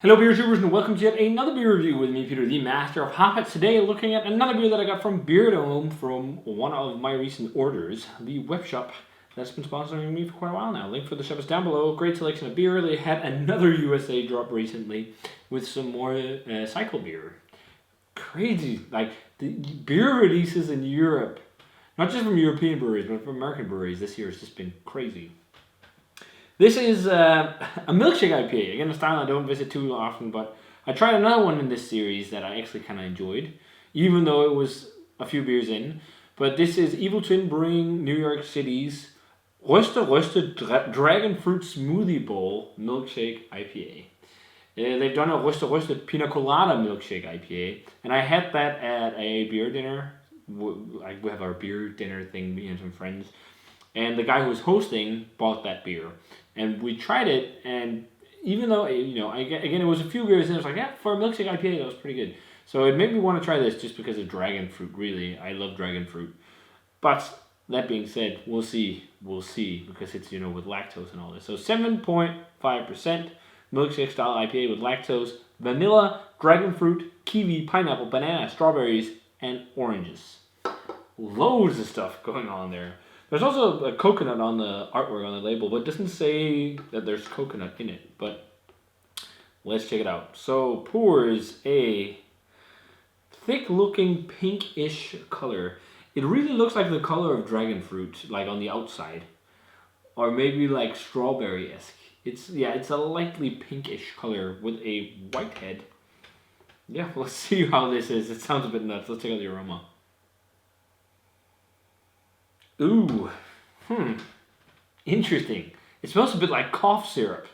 Hello beer tubers and welcome to yet another beer review with me, Peter, the master of hoppets. Today looking at another beer that I got from Brewery from one of my recent orders, the web shop that's been sponsoring me for quite a while now. Link for the shop is down below. Great selection of beer. They had another USA drop recently with some more cycle beer. Crazy, like the beer releases in Europe, not just from European breweries but from American breweries this year has just been crazy. This is a Milkshake IPA. Again, a style I don't visit too often, but I tried another one in this series that I actually kind of enjoyed, even though it was a few beers in. But this is Evil Twin Brewing New York City's Ryste Dragon Fruit Smoothie Bowl Milkshake IPA. They've done a Ryste Pina Colada Milkshake IPA, and I had that at a beer dinner. We have our beer dinner thing, me and some friends. And the guy who was hosting bought that beer. And we tried it, and even though, again, it was a few beers, and I was like, yeah, for a milkshake IPA, that was pretty good. So it made me want to try this just because of dragon fruit, really. I love dragon fruit. But that being said, we'll see, because it's, with lactose and all this. So 7.5% milkshake style IPA with lactose, vanilla, dragon fruit, kiwi, pineapple, banana, strawberries, and oranges. Loads of stuff going on there. There's also a coconut on the artwork on the label, but it doesn't say that there's coconut in it. But let's check it out. So pours a thick-looking pinkish color. It really looks like the color of dragon fruit, like on the outside, or maybe like strawberry-esque. It's a lightly pinkish color with a white head. Yeah, let's see how this is. It sounds a bit nuts. Let's check out the aroma. Ooh, interesting. It smells a bit like cough syrup.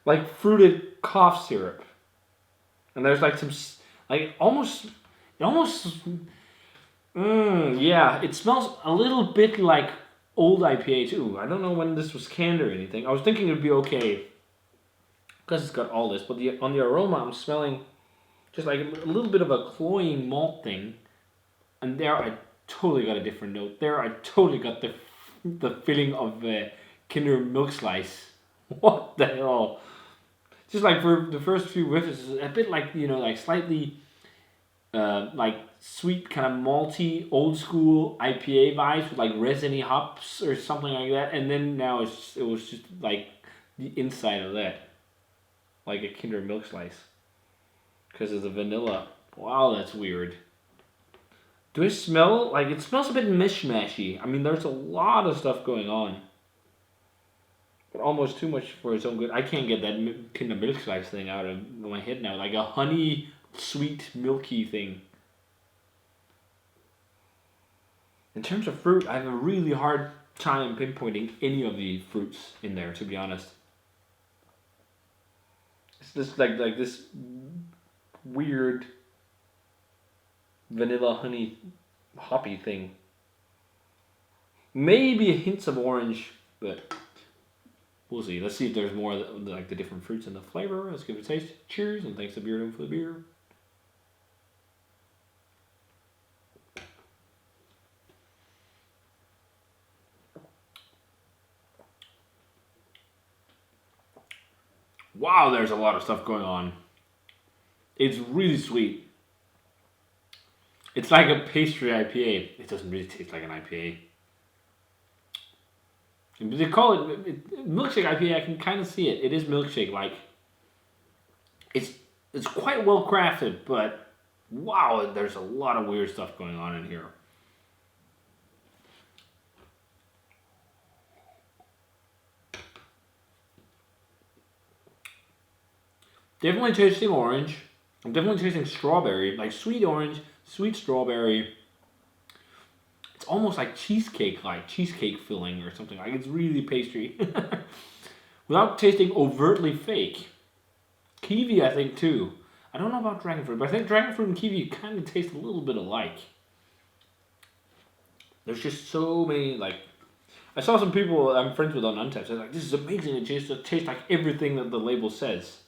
Like fruited cough syrup. And there's like some, like almost, yeah, it smells a little bit like old IPA too. I don't know when this was canned or anything. I was thinking it would be okay because it's got all this, but on the aroma I'm smelling just like a little bit of a cloying malt thing. And there I totally got a different note. There I totally got the feeling of Kinder Milk Slice. What the hell? Just like for the first few whiffs, it's a bit like, like slightly like sweet, kind of malty, old school IPA vibes with like resiny hops or something like that. And then now it was just like the inside of that. Like a Kinder Milk Slice. Because of the vanilla. Wow, that's weird. Do it smell like it smells a bit mishmashy? I mean, there's a lot of stuff going on, but almost too much for its own good. I can't get that Kinder Milk Slice thing out of my head now, like a honey, sweet, milky thing. In terms of fruit, I have a really hard time pinpointing any of the fruits in there, to be honest. It's just like this weird vanilla honey hoppy thing. Maybe a hint of orange, but we'll see. Let's see if there's more like the different fruits in the flavor. Let's give it a taste. Cheers, and thanks to Brewery for the beer. Wow, there's a lot of stuff going on. It's really sweet. It's like a pastry IPA. It doesn't really taste like an IPA. They call it milkshake IPA. I can kind of see it. It is milkshake like. It's quite well crafted, but wow, there's a lot of weird stuff going on in here. Definitely tasting orange. I'm definitely tasting strawberry, like sweet orange, sweet strawberry. It's almost like cheesecake filling or something. Like it's really pastry. Without tasting overtly fake. Kiwi, I think, too. I don't know about dragon fruit, but I think dragon fruit and kiwi kind of taste a little bit alike. There's just so many, like... I saw some people I'm friends with on Untappd. They're like, this is amazing. It tastes like everything that the label says.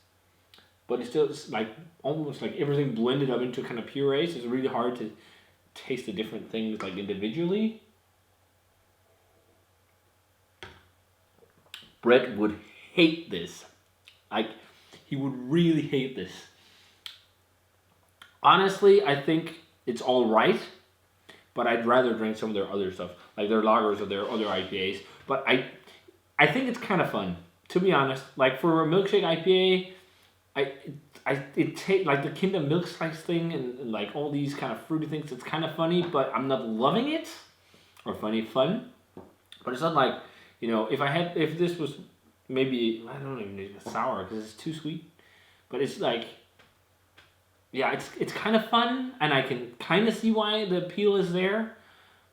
But it's still like almost like everything blended up into kind of puree. So it's really hard to taste the different things like individually. Brett would hate this. Like, he would really hate this. Honestly, I think it's all right, but I'd rather drink some of their other stuff, like their lagers or their other IPAs. But I think it's kind of fun, to be honest. Like for a Milkshake IPA, it take like the Kinder Milk Slice thing and like all these kind of fruity things. It's kind of funny, but I'm not loving it or fun. But it's not like, if this was maybe, I don't even need a sour because it's too sweet. But it's like, yeah, it's kind of fun, and I can kind of see why the appeal is there.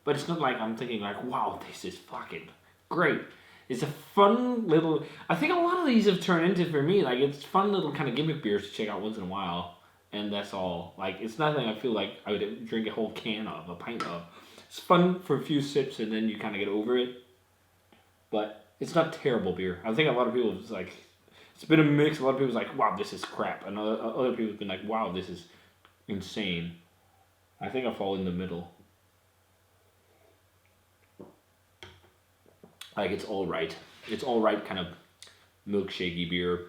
But it's not like I'm thinking like, wow, this is fucking great. It's a fun little. I think a lot of these have turned into, for me, like, it's fun little kind of gimmick beers to check out once in a while, and that's all. Like, it's nothing I feel like I would drink a whole can of, a pint of. It's fun for a few sips, and then you kind of get over it. But it's not terrible beer. I think a lot of people it's like, it's been a mix. A lot of people's like, wow, this is crap, and other people have been like, wow, this is insane. I think I fall in the middle. Like, it's all right. It's all right kind of milkshakey beer.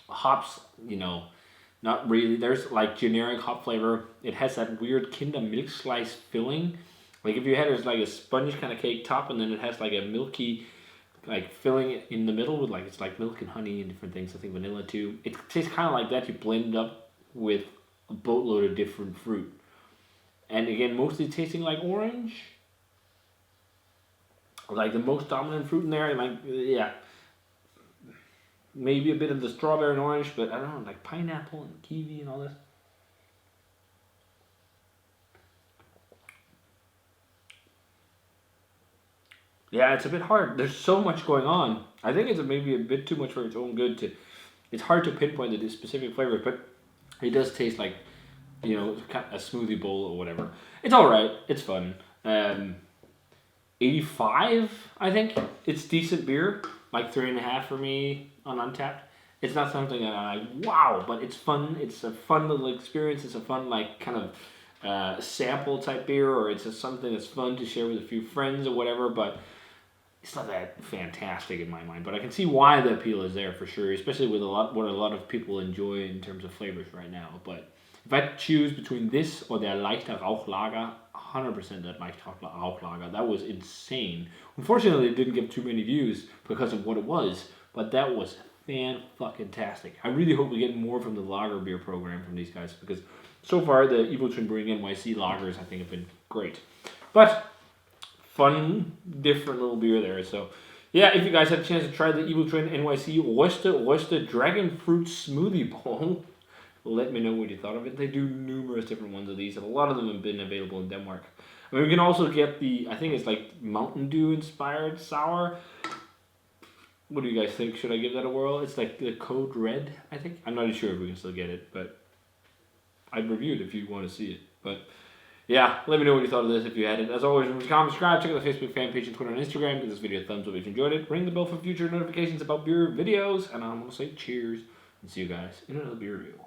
Hops, not really. There's like generic hop flavor. It has that weird Kinder Milk Slice filling. Like if you had it's like a sponge kind of cake top, and then it has like a milky like filling in the middle with like, it's like milk and honey and different things. I think vanilla too. It tastes kind of like that. You blend it up with a boatload of different fruit. And again, mostly tasting like orange. Like the most dominant fruit in there, like, yeah, maybe a bit of the strawberry and orange, but I don't know, like pineapple and kiwi and all this. Yeah, it's a bit hard. There's so much going on. I think it's maybe a bit too much for its own good to. It's hard to pinpoint the specific flavor, but it does taste like, a smoothie bowl or whatever. It's all right. It's fun. 85, I think. It's decent beer, like 3.5 for me on Untappd. It's not something that I'm like, wow, but it's fun. It's a fun little experience. It's a fun, like, kind of sample type beer, or it's just something that's fun to share with a few friends or whatever, but it's not that fantastic in my mind. But I can see why the appeal is there for sure, especially with what a lot of people enjoy in terms of flavors right now. But if I choose between this or their Leichter Rauchlager, 100% that Leichter Rauchlager. That was insane. Unfortunately, it didn't get too many views because of what it was, but that was fan-fucking-tastic. I really hope we get more from the lager beer program from these guys, because so far the Evil Twin Brewing NYC lagers I think have been great. But fun, different little beer there. So yeah, if you guys had a chance to try the Evil Twin NYC Ryste Dragon Fruit Smoothie Bowl, let me know what you thought of it. They do numerous different ones of these, and a lot of them have been available in Denmark. I mean, we can also get I think it's like Mountain Dew inspired sour. What do you guys think? Should I give that a whirl? It's like the Code Red, I think. I'm not even sure if we can still get it, but I'd review it if you want to see it. But yeah, let me know what you thought of this if you had it. As always, remember to comment, subscribe, check out the Facebook fan page and Twitter and Instagram. Give this video a thumbs up if you enjoyed it. Ring the bell for future notifications about beer videos, and I'm going to say cheers and see you guys in another beer review.